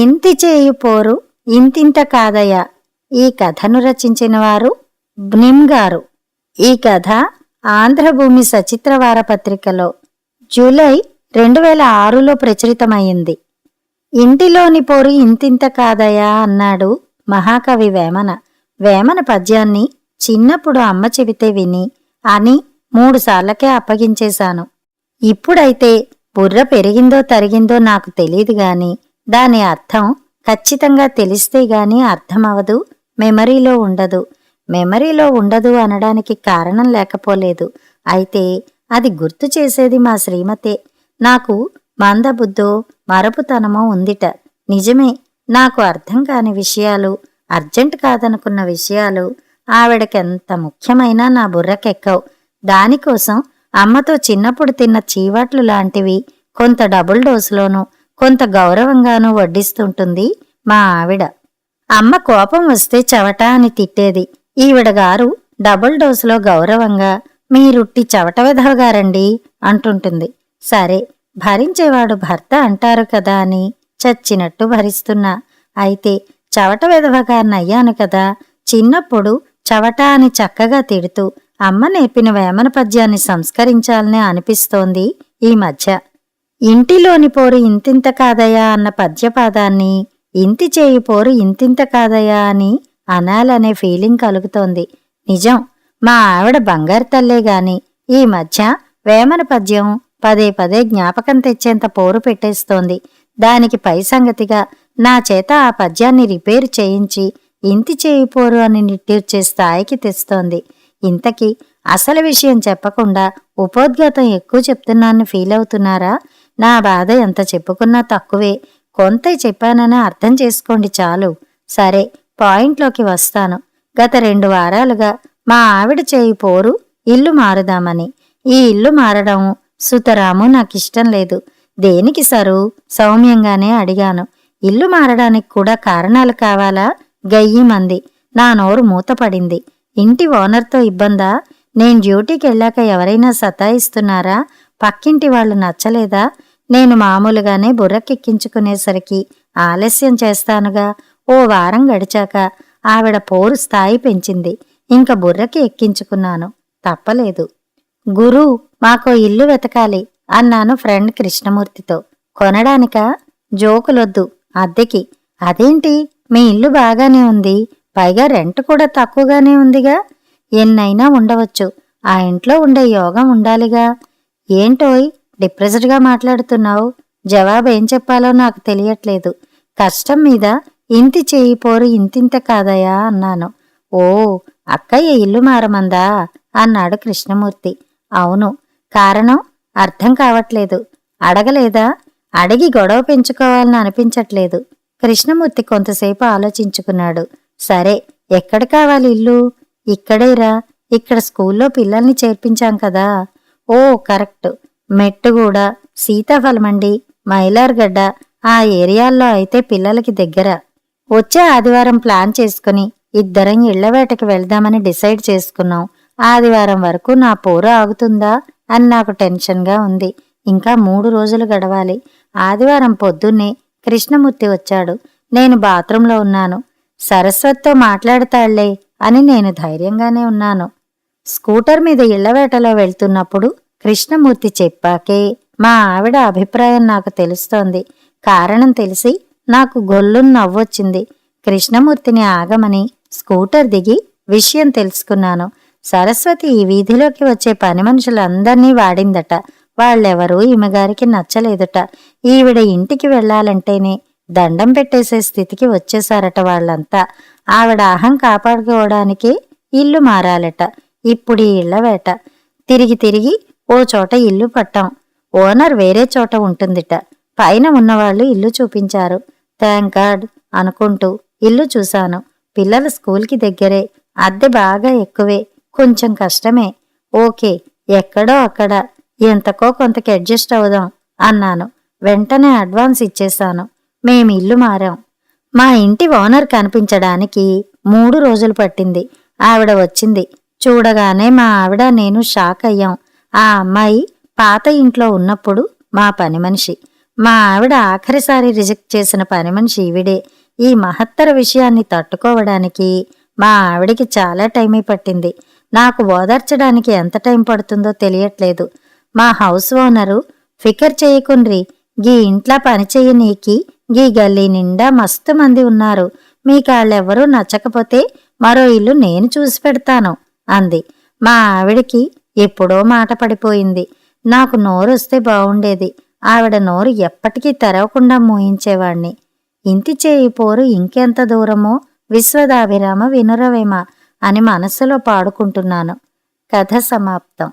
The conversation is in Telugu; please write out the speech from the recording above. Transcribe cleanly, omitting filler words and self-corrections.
ఇంతి చేయు పోరు ఇంతింత కాదయ్య. ఈ కథను రచించిన వారు బ్నిమ్ గారు. ఈ కథ ఆంధ్రభూమి సచిత్ర వారపత్రికలో జూలై 2006లో ప్రచురితమైంది. ఇంటిలోని పోరు ఇంతింత కాదయ్యా అన్నాడు మహాకవి వేమన. వేమన పద్యాన్ని చిన్నప్పుడు అమ్మ చెబితే విని అని 3 సార్లకే అప్పగించేశాను. ఇప్పుడైతే బుర్ర పెరిగిందో తరిగిందో నాకు తెలీదు గాని దాని అర్థం ఖచ్చితంగా తెలిస్తే గాని అర్థమవదు, మెమరీలో ఉండదు. మెమరీలో ఉండదు అనడానికి కారణం లేకపోలేదు. అయితే అది గుర్తు చేసేది మా శ్రీమతే. నాకు మందబుద్ధో మరపుతనమో ఉందిట. నిజమే, నాకు అర్థం కాని విషయాలు, అర్జెంట్ కాదనుకున్న విషయాలు ఆవిడకెంత ముఖ్యమైనా నా బుర్రకెక్కవు. దానికోసం అమ్మతో చిన్నప్పుడు తిన్న చీవాట్లు లాంటివి కొంత డబుల్ డోసులోనూ కొంత గౌరవంగానూ వడ్డిస్తుంటుంది మా ఆవిడ. అమ్మ కోపం వస్తే చవట అని తిట్టేది. ఈవిడగారు డబుల్ డోసులో గౌరవంగా మీరుట్టి చవట వెధవగారండి అంటుంటుంది. సరే, భరించేవాడు భర్త అంటారు కదా అని చచ్చినట్టు భరిస్తున్నా. అయితే చవట వెధవగారినయ్యాను కదా. చిన్నప్పుడు చవట అని చక్కగా తిడుతూ అమ్మ నేర్పిన వేమన పద్యాన్ని సంస్కరించాలని అనిపిస్తోంది ఈ మధ్య. ఇంటిలోని పోరు ఇంతింత కాదయా అన్న పద్యపాదాన్ని ఇంటి చేయి పోరు ఇంతింత కాదయా అని అనాలనే ఫీలింగ్ కలుగుతోంది. నిజం, మా ఆవిడ బంగారు తల్లే గాని ఈ మధ్య వేమన పద్యం పదే పదే జ్ఞాపకం తెచ్చేంత పోరు పెట్టేస్తోంది. దానికి పై సంగతిగా నా చేత ఆ పద్యాన్ని రిపేరు చేయించి ఇంటి చేయి పోరు అని నిట్టూర్చే స్థాయికి తెస్తోంది. ఇంతకీ అసలు విషయం చెప్పకుండా ఉపోద్ఘాతం ఎక్కువ చెప్తున్నానని ఫీల్ అవుతున్నారా? నా బాధ ఎంత చెప్పుకున్నా తక్కువే. కొంత చెప్పానని అర్థం చేసుకోండి చాలు. సరే, పాయింట్లోకి వస్తాను. గత 2 వారాలుగా మా ఆవిడ చేయి పోరు ఇల్లు మారుదామని. ఈ ఇల్లు మారడం సుతరాము నాకిష్టం లేదు. దేనికి సరు సౌమ్యంగానే అడిగాను. ఇల్లు మారడానికి కూడా కారణాలు కావాలా? గయ్యిమంది. నా నోరు మూతపడింది. ఇంటి ఓనర్తో ఇబ్బందా? నేను డ్యూటీకి వెళ్ళాక ఎవరైనా సతాయిస్తున్నారా? పక్కింటి వాళ్ళు నచ్చలేదా? నేను మామూలుగానే బుర్రకెక్కించుకునేసరికి ఆలస్యం చేస్తానుగా. ఓ వారం గడిచాక ఆవిడ పోరు స్థాయి పెంచింది. ఇంక బుర్రకి ఎక్కించుకున్నాను. తప్పలేదు. గురూ, మాకో ఇల్లు వెతకాలి అన్నాను ఫ్రెండ్ కృష్ణమూర్తితో. కొనడానికా? జోకులొద్దు, అద్దెకి. అదేంటి, మీ ఇల్లు బాగానే ఉంది, పైగా రెంట్ కూడా తక్కువగానే ఉందిగా. ఎన్నైనా ఉండవచ్చు, ఆ ఇంట్లో ఉండే యోగం ఉండాలిగా. ఏంటోయ్ డిప్రెస్డ్గా మాట్లాడుతున్నావు? జవాబేం చెప్పాలో నాకు తెలియట్లేదు. కష్టం మీద ఇంటి చేయి పోరు ఇంతింత కాదయా అన్నాను. ఓ, అక్కయ్య ఇల్లు మారమందా అన్నాడు కృష్ణమూర్తి. అవును. కారణం అర్థం కావట్లేదు. అడగలేదా? అడిగి గొడవ పెంచుకోవాలని అనిపించట్లేదు. కృష్ణమూర్తి కొంతసేపు ఆలోచించుకున్నాడు. సరే, ఎక్కడ కావాలి ఇల్లు? ఇక్కడేరా, ఇక్కడ స్కూల్లో పిల్లల్ని చేర్పించాం కదా. ఓ కరెక్ట్. మెట్టుగూడ, సీతాఫలమండి, మైలార్గడ్డ ఆ ఏరియాల్లో అయితే పిల్లలకి దగ్గర. వచ్చే ఆదివారం ప్లాన్ చేసుకుని ఇద్దరం ఇళ్లవేటకి వెళ్దామని డిసైడ్ చేసుకున్నాం. ఆదివారం వరకు నా పోరు ఆగుతుందా అని నాకు టెన్షన్గా ఉంది. ఇంకా 3 రోజులు గడవాలి. ఆదివారం పొద్దున్నే కృష్ణమూర్తి వచ్చాడు. నేను బాత్రూంలో ఉన్నాను. సరస్వతితో మాట్లాడతాళ్లే అని నేను ధైర్యంగానే ఉన్నాను. స్కూటర్ మీద ఇళ్లవేటలో వెళ్తున్నప్పుడు కృష్ణమూర్తి చెప్పాకే మా ఆవిడ అభిప్రాయం నాకు తెలుస్తోంది. కారణం తెలిసి నాకు గొల్లున నవ్వొచ్చింది. కృష్ణమూర్తిని ఆగమని స్కూటర్ దిగి విషయం తెలుసుకున్నాను. సరస్వతి ఈ వీధిలోకి వచ్చే పని మనుషులందర్నీ వాడిందట. వాళ్ళెవరూ ఈమెగారికి నచ్చలేదుట. ఈవిడ ఇంటికి వెళ్లాలంటేనే దండం పెట్టేసే స్థితికి వచ్చేశారట వాళ్ళంతా. ఆవిడ అహం కాపాడుకోవడానికే ఇల్లు మారాలట. ఇప్పుడు ఇళ్లవేట తిరిగి తిరిగి ఓ చోట ఇల్లు పట్టాం. ఓనర్ వేరే చోట ఉంటుందిట. పైన ఉన్నవాళ్లు ఇల్లు చూపించారు. థ్యాంక్ గాడ్ అనుకుంటూ ఇల్లు చూశాను. పిల్లల స్కూల్కి దగ్గరే, అద్దె బాగా ఎక్కువే, కొంచెం కష్టమే. ఓకే, ఎక్కడో అక్కడ ఎంతకో కొంతకి అడ్జస్ట్ అవుదాం అన్నాను. వెంటనే అడ్వాన్స్ ఇచ్చేశాను. మేం ఇల్లు మారాం. మా ఇంటి ఓనర్ కనిపించడానికి 3 రోజులు పట్టింది. ఆవిడ వచ్చింది. చూడగానే మా ఆవిడ నేను షాక్ అయ్యాం. ఆ అమ్మాయి పాత ఇంట్లో ఉన్నప్పుడు మా పని మనిషి. మా ఆవిడ ఆఖరిసారి రిజెక్ట్ చేసిన పని మనిషి ఈవిడే. ఈ మహత్తర విషయాన్ని తట్టుకోవడానికి మా ఆవిడికి చాలా టైమే పట్టింది. నాకు ఓదార్చడానికి ఎంత టైం పడుతుందో తెలియట్లేదు. మా హౌస్ ఓనరు, ఫికర్ చేయకుండ్రి, గీ ఇంట్లా పని చెయ్యనీకి గీ గల్లీ నిండా మస్తు మంది ఉన్నారు. మీకాళ్ళెవ్వరూ నచ్చకపోతే మరో ఇల్లు నేను చూసి పెడతాను అంది. మా ఆవిడికి ఎప్పుడో మాట పడిపోయింది. నాకు నోరొస్తే బావుండేది. ఆవిడ నోరు ఎప్పటికీ తెరవకుండా మూయించేవాణ్ణి. ఇంటి చేయి పోరు ఇంకెంత దూరమో విశ్వదాభిరామ వినురవేమ అని మనస్సులో పాడుకుంటున్నాను. కథ సమాప్తం.